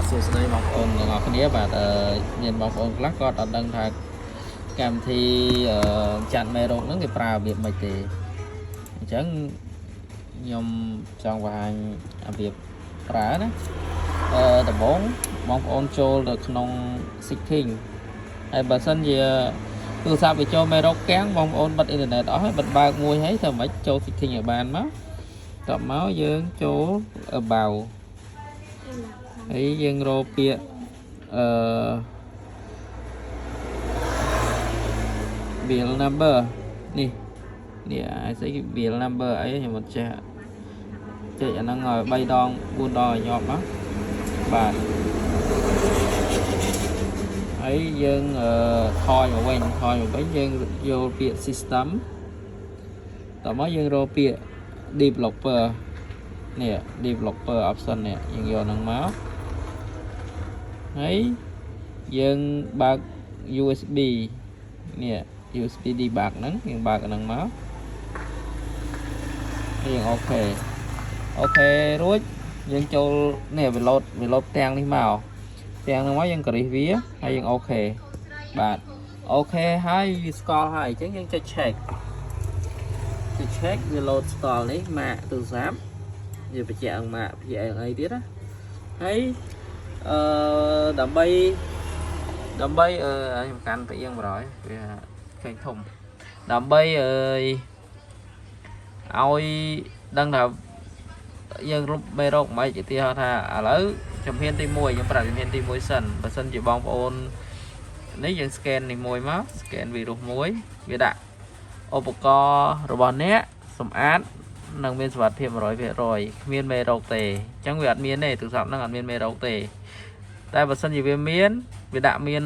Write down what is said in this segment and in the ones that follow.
សួស្តីបងប្អូនទាំងអស់គ្នាបាទមានបងប្អូនខ្លះគាត់អត់ដឹងថាកម្មវិធីចាត់មេរោគហ្នឹងគេប្រើរបៀបម៉េចទេអញ្ចឹងខ្ញុំចង់បង្ហាញរបៀបប្រើណាដំបូងបងប្អូនចូលទៅក្នុង setting ហើយបើសិនជាទូរស័ព្ទវាចូលមេរោគកាំងបងប្អូនបិទអ៊ីនធឺណិតអស់ហើយបិទបើកមួយហើយធ្វើម៉េចចូល setting ឲ្យបានមកតបមកយើងចូល about ហើយយើងរកពាក្យbill number នេះស្អីគេ bill number អីខ្ញុំមិនចេះចុចអាហ្នឹងឲ្យ3ដង4ដងឲ្យញាប់មកបាទហើយយើងថយមកវិញយើងយកពាក្យ system តមកយើងរកពាក្យ developer នេះ developer option នេះយើងយកហ្នឹងមកហើយយើងបើក USB នេះ USB debug ហ្នឹងយើងបើកអាហ្នឹងមកយើងអូខេរួចយើងចូលនេះវាលោតទាំងនេះមកទាំងហ្នឹងមកយើងករិះវាហើយយើងអូខេបាទអូខេហើយវាស្គាល់ហើយអញ្ចឹងយើងចុច check វាលោតស្គាល់នេះម៉ាកទូរស័ព្ទវាបញ្ជាក់អង្គម៉ាកបញ្ជាក់អីទៀតណាហើយដើម្បីខ្ញុំកាន់ទៅអៀង100វាឃើញធំដើម្បីឲ្យដឹងថាយើងលុបមេរោគមិនជាទីហៅថាឥឡូវជំហានទី1យើងប្រាប់ជំហានទី1សិនបើសិនជាបងប្អូននេះយើង scan នីមួយមក scan virus មួយវាដាក់ឧបករណ៍របស់អ្នកសម្អាតនឹងមានសុវត្ថិភាព 100% គ្មានមេរោគទេអញ្ចឹងវាអត់មានទេទូរស័ព្ទហ្នឹងអត់មានមេរោគទេតែបើសិនជាវាមានវាដាក់មាន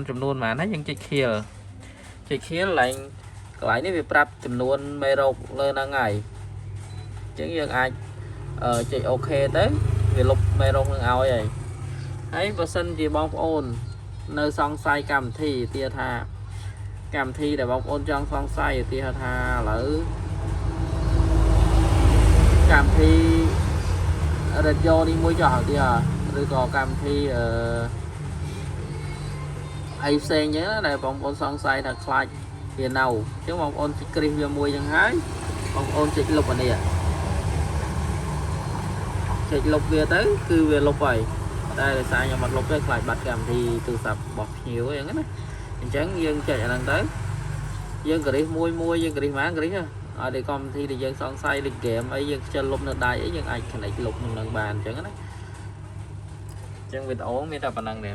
ចំនួនប៉ុន្មានហើយយើងចុច kill ឡើងកន្លែងនេះវាប្រាប់ចំនួនមេរោគលើហ្នឹងហើយអញ្ចឹងយើងអាចចុចអូខេទៅវាលុបមេរោគនឹងឲ្យហើយបើសិនជាបងប្អូននៅសង្ស័យកម្មវិធីទៀតថាកម្មវិធីដែលបងប្អូនចង់សង្ស័យទៀតថាឥឡូវកម្មវិធីរ៉ាឌីយ៉ូនេះមួយចុះទៀតឬក៏កម្មវិធីអីផ្សេងអញ្ចឹងដែលបងប្អូនសង្ស័យថាខ្លាចវានៅអញ្ចឹងបងប្អូនគ្រីសវាមួយអញ្ចឹងហើយបងប្អូនចុចលុបអានេះចុចលុបវាទៅគឺវាលុបហើយតែដោយសារខ្ញុំអត់លុបទេខ្លាចបាត់កម្មវិធីទូរស័ព្ទរបស់ភ្ញៀវអញ្ចឹងណាអញ្ចឹងយើងចុចអាហ្នឹងទៅយើងគ្រីសមួយយើងគ្រីសមកគ្រីសឲ្យតែកម្មវិធីដែលយើងសង្ស័យលេខហ្គេមអីយើងខ្ជិលលុបនៅដៃអីយើងអាច connect លុបនឹងបានអញ្ចឹងណាអញ្ចឹងវីដេអូមានតែប៉ុណ្្នឹងទេ